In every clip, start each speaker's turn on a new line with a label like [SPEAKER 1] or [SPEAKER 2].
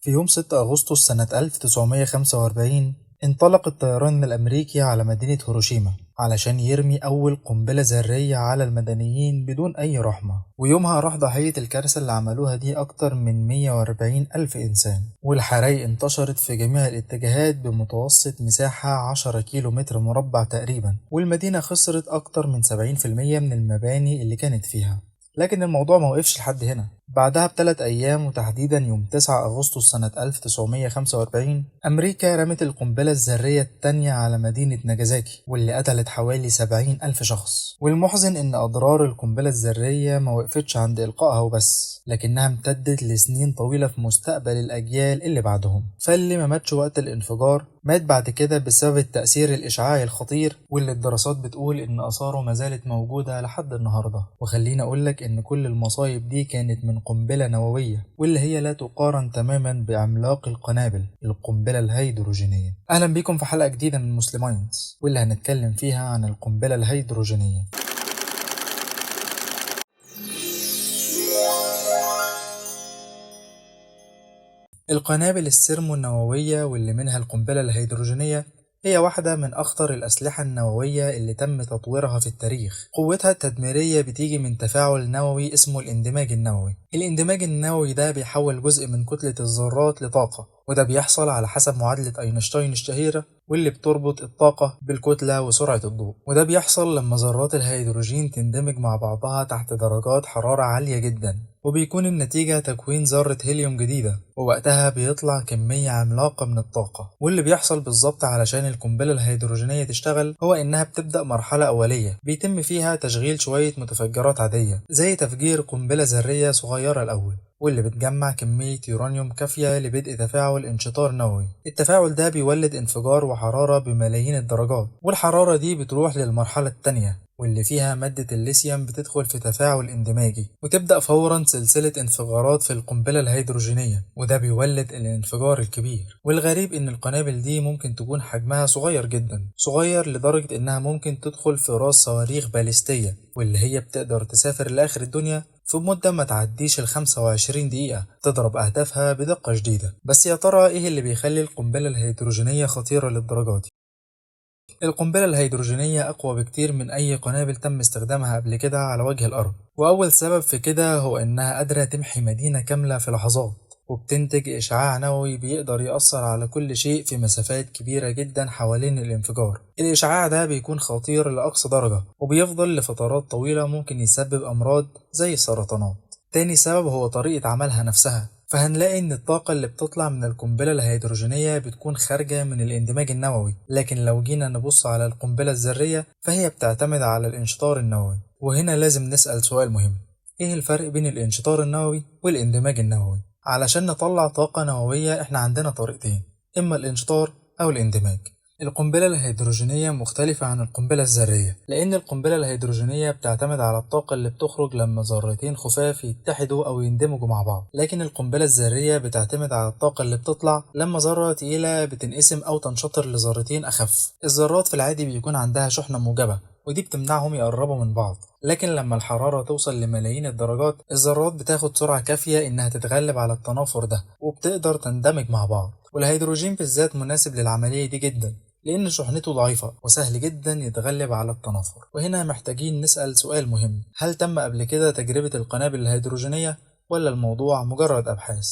[SPEAKER 1] في يوم 6 أغسطس سنة 1945 انطلق الطيران الأمريكي على مدينة هيروشيما علشان يرمي أول قنبلة ذرية على المدنيين بدون أي رحمة، ويومها راح ضحية الكارثة اللي عملوها دي أكتر من 140 ألف إنسان، والحرايق انتشرت في جميع الاتجاهات بمتوسط مساحة 10 كيلو متر مربع تقريبا، والمدينة خسرت أكتر من 70% من المباني اللي كانت فيها. لكن الموضوع موقفش لحد هنا. بعدها بثلاث أيام وتحديدا يوم 9 أغسطس سنة 1945 أمريكا رمت القنبلة الذرية التانية على مدينة ناجازاكي واللي قتلت حوالي 70 ألف شخص. والمحزن إن أضرار القنبلة الذرية ما وقفتش عند إلقائها وبس، لكنها امتدت لسنين طويلة في مستقبل الأجيال اللي بعدهم. فاللي ما ماتش وقت الانفجار مات بعد كده بسبب التأثير الإشعاعي الخطير واللي الدراسات بتقول إن آثاره ما زالت موجودة لحد النهاردة. وخليني أقولك إن كل المصايب دي كانت من قنبلة نووية، واللي هي لا تقارن تماما بعملاق القنابل، القنبلة الهيدروجينية. أهلا بيكم في حلقة جديدة من مسلماينز، واللي هنتكلم فيها عن القنبلة الهيدروجينية. القنابل السيرمو-نووية واللي منها القنبلة الهيدروجينية هي واحدة من أخطر الأسلحة النووية اللي تم تطويرها في التاريخ. قوتها التدميرية بتيجي من تفاعل نووي اسمه الاندماج النووي. الاندماج النووي ده بيحول جزء من كتلة الذرات لطاقة، وده بيحصل على حسب معادلة أينشتاين الشهيرة واللي بتربط الطاقة بالكتلة وسرعة الضوء. وده بيحصل لما ذرات الهيدروجين تندمج مع بعضها تحت درجات حرارة عالية جدا، وبيكون النتيجة تكوين ذرة هيليوم جديدة، ووقتها بيطلع كمية عملاقة من الطاقة. واللي بيحصل بالظبط علشان القنبلة الهيدروجينية تشتغل هو إنها بتبدأ مرحلة أولية بيتم فيها تشغيل شوية متفجرات عادية زي تفجير قنبلة ذرية صغيرة الأول، واللي بتجمع كمية يورانيوم كافية لبدء تفاعل انشطار نووي. التفاعل ده بيولد انفجار وحرارة بملايين الدرجات، والحرارة دي بتروح للمرحلة التانية واللي فيها مادة الليثيوم بتدخل في تفاعل اندماجي، وتبدأ فورا سلسلة انفجارات في القنبلة الهيدروجينية، وده بيولد الانفجار الكبير. والغريب إن القنابل دي ممكن تكون حجمها صغير جدا، صغير لدرجة إنها ممكن تدخل في راس صواريخ باليستية، واللي هي بتقدر تسافر لآخر الدنيا في مدة ما تعديش 25 دقيقة، تضرب أهدافها بدقة شديدة. بس يا ترى إيه اللي بيخلي القنبلة الهيدروجينية خطيرة للدرجة دي؟ القنبلة الهيدروجينية أقوى بكتير من أي قنابل تم استخدامها قبل كده على وجه الأرض، وأول سبب في كده هو إنها قادرة تمحي مدينة كاملة في لحظات، وبتنتج إشعاع نووي بيقدر يأثر على كل شيء في مسافات كبيرة جدا حوالين الانفجار. الإشعاع ده بيكون خطير لأقصى درجة وبيفضل لفترات طويلة، ممكن يسبب أمراض زي السرطانات. تاني سبب هو طريقة عملها نفسها، فهنلاقي إن الطاقة اللي بتطلع من القنبلة الهيدروجينية بتكون خارجة من الاندماج النووي، لكن لو جينا نبص على القنبلة الذرية فهي بتعتمد على الانشطار النووي. وهنا لازم نسأل سؤال مهم: إيه الفرق بين الانشطار النووي والاندماج النووي؟ علشان نطلع طاقة نووية إحنا عندنا طريقتين، إما الانشطار أو الاندماج. القنبلة الهيدروجينية مختلفة عن القنبلة الذرية، لأن القنبلة الهيدروجينية بتعتمد على الطاقة اللي بتخرج لما ذرتين خفاف يتحدوا أو يندمجوا مع بعض، لكن القنبلة الذرية بتعتمد على الطاقة اللي بتطلع لما ذرة تقيلة بتنقسم أو تنشطر لذرتين أخف. الذرات في العادي بيكون عندها شحنة موجبة، ودي بتمنعهم يقربوا من بعض، لكن لما الحرارة توصل لملايين الدرجات الذرات بتاخد سرعة كافية إنها تتغلب على التنافر ده وبتقدر تندمج مع بعض. والهيدروجين بالذات مناسب للعملية دي جدا لأن شحنته ضعيفة وسهل جدا يتغلب على التنافر. وهنا محتاجين نسأل سؤال مهم: هل تم قبل كده تجربة القنابل الهيدروجينية ولا الموضوع مجرد أبحاث؟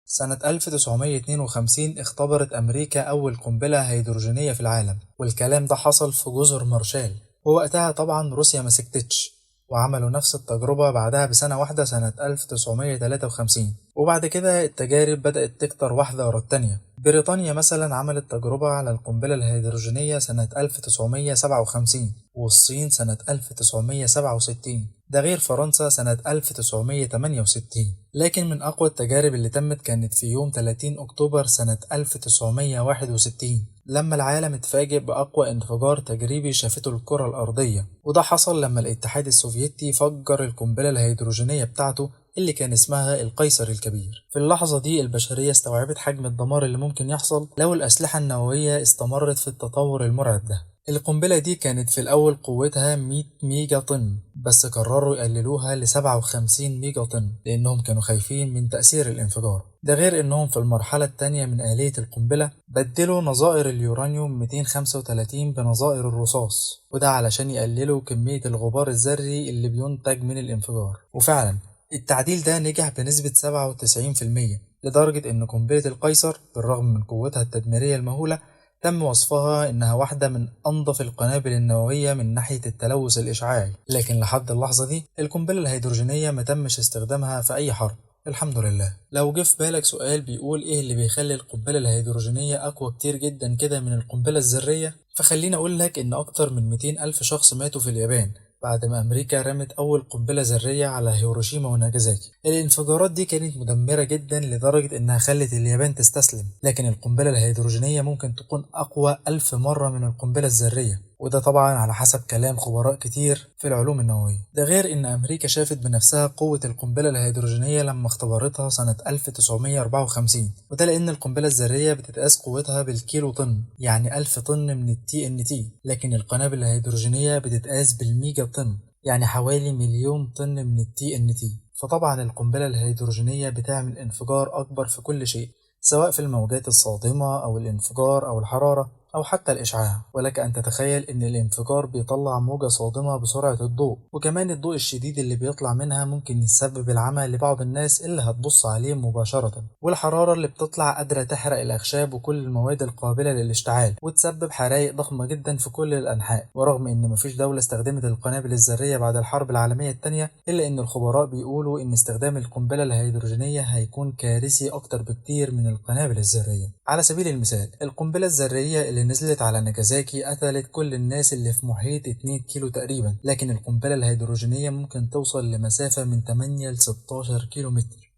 [SPEAKER 1] سنة 1952 اختبرت أمريكا أول قنبلة هيدروجينية في العالم، والكلام ده حصل في جزر مارشال، ووقتها طبعا روسيا ما سكتتش وعملوا نفس التجربة بعدها بسنة واحدة سنة 1953. وبعد كده التجارب بدأت تكتر واحدة ورا التانية. بريطانيا مثلا عملت تجربة على القنبلة الهيدروجينية سنة 1957، والصين سنة 1967، ده غير فرنسا سنة 1968. لكن من أقوى التجارب اللي تمت كانت في يوم 30 أكتوبر سنة 1961 لما العالم اتفاجئ بأقوى انفجار تجريبي شافته الكرة الأرضية، وده حصل لما الاتحاد السوفيتي فجر القنبلة الهيدروجينية بتاعته اللي كان اسمها القيصر الكبير. في اللحظة دي البشرية استوعبت حجم الدمار اللي ممكن يحصل لو الأسلحة النووية استمرت في التطور المرعب ده. القنبلة دي كانت في الأول قوتها 100 ميجا طن، بس قرروا يقللوها ل 57 ميجا طن لأنهم كانوا خايفين من تأثير الانفجار. ده غير إنهم في المرحلة التانية من آلية القنبلة بدلوا نظائر اليورانيوم 235 بنظائر الرصاص، وده علشان يقللوا كمية الغبار الذري اللي بينتج من الانفجار. وفعلا التعديل ده نجح بنسبة 97%، لدرجة إن قنبلة القيصر بالرغم من قوتها التدميرية المهولة تم وصفها إنها واحدة من أنظف القنابل النووية من ناحية التلوث الإشعاعي. لكن لحد اللحظة دي القنبلة الهيدروجينية ما تمش استخدامها في أي حرب الحمد لله. لو جه في بالك سؤال بيقول إيه اللي بيخلي القنبلة الهيدروجينية أقوى كتير جدا كده من القنبلة الذرية، فخليني أقول لك إن أكتر من 200 ألف شخص ماتوا في اليابان بعد ما أمريكا رمت أول قنبلة ذرية على هيروشيما وناجازاكي. الانفجارات دي كانت مدمرة جدا لدرجة إنها خلت اليابان تستسلم، لكن القنبلة الهيدروجينية ممكن تكون أقوى 1000 مرة من القنبلة الذرية، وده طبعا على حسب كلام خبراء كتير في العلوم النووية. ده غير إن أمريكا شافت بنفسها قوة القنبلة الهيدروجينية لما اختبرتها سنة 1954، وده لأن القنبلة الذرية بتتقاس قوتها بالكيلو طن، يعني 1000 طن من التي ان تي، لكن القنابل الهيدروجينية بتتقاس بالميجا طن، يعني حوالي مليون طن من التي ان تي. فطبعا القنبلة الهيدروجينية بتعمل انفجار أكبر في كل شيء، سواء في الموجات الصادمة أو الانفجار أو الحرارة أو حتى الإشعاع. ولك أن تتخيل إن الانفجار بيطلع موجة صادمة بسرعة الضوء، وكمان الضوء الشديد اللي بيطلع منها ممكن يسبب العمى لبعض الناس اللي هتبص عليه مباشرة، والحرارة اللي بتطلع قادرة تحرق الأخشاب وكل المواد القابلة للاشتعال وتسبب حرائق ضخمة جدا في كل الأنحاء. ورغم إن مفيش دولة استخدمت القنابل الذرية بعد الحرب العالمية الثانية، إلا إن الخبراء بيقولوا إن استخدام القنبلة الهيدروجينية هيكون كارثي أكتر بكتير من القنابل الذرية. على سبيل المثال القنبلة الذرية اللي نزلت على ناجازاكي قتلت كل الناس اللي في محيط 2 كيلو تقريبا، لكن القنبلة الهيدروجينية ممكن توصل لمسافة من 8 ل 16 كيلو متر،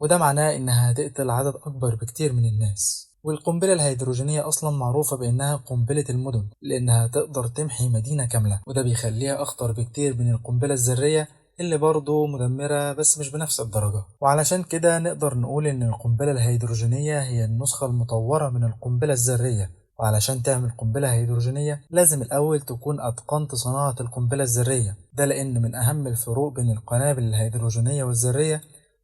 [SPEAKER 1] وده معناه إنها هتقتل عدد أكبر بكتير من الناس. والقنبلة الهيدروجينية أصلا معروفة بأنها قنبلة المدن، لأنها تقدر تمحي مدينة كاملة، وده بيخليها أخطر بكتير من القنبلة الذرية اللي برضه مدمرة بس مش بنفس الدرجة. وعلشان كده نقدر نقول إن القنبلة الهيدروجينية هي النسخة المطورة من القنبلة الذرية. وعلشان تعمل قنبلة هيدروجينية لازم الأول تكون أتقنت صناعة القنبلة الذرية، ده لأن من أهم الفروق بين القنابل الهيدروجينية والذرية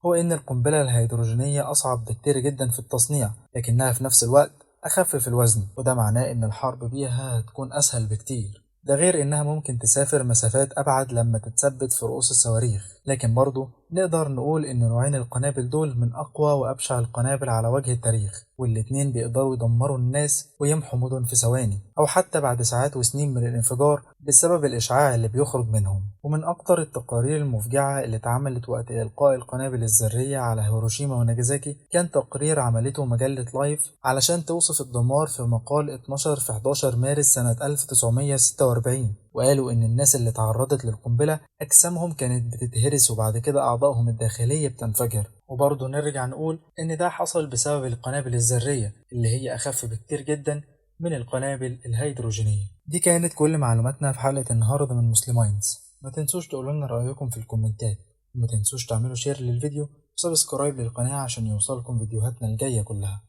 [SPEAKER 1] هو إن القنبلة الهيدروجينية أصعب بكتير جدا في التصنيع، لكنها في نفس الوقت أخف في الوزن، وده معناه إن الحرب بيها هتكون أسهل بكتير. ده غير إنها ممكن تسافر مسافات أبعد لما تتثبت في رؤوس الصواريخ. لكن برضه نقدر نقول إن نوعين القنابل دول من أقوى وأبشع القنابل على وجه التاريخ، والاتنين بيقدروا يدمروا الناس ويمحوا مدن في ثواني أو حتى بعد ساعات وسنين من الانفجار بسبب الإشعاع اللي بيخرج منهم. ومن أكتر التقارير المفجعة اللي اتعملت وقت إلقاء القنابل الذرية على هيروشيما وناجازاكي كان تقرير عملته مجلة لايف علشان توصف الدمار في مقال 12 في 11 مارس سنة 1946، وقالوا إن الناس اللي تعرضت للقنبلة أجسامهم كانت بتتهرس وبعد كده أعضائهم الداخلية بتنفجر. وبرضه نرجع نقول إن ده حصل بسبب القنابل الذرية اللي هي أخف بكتير جدا من القنابل الهيدروجينية. دي كانت كل معلوماتنا في حلقة النهاردة من مسلماينز. ما تنسوش تقولوا لنا رأيكم في الكومنتات، وما تنسوش تعملوا شير للفيديو وسبسكرايب للقناة عشان يوصلكم فيديوهاتنا الجاية كلها.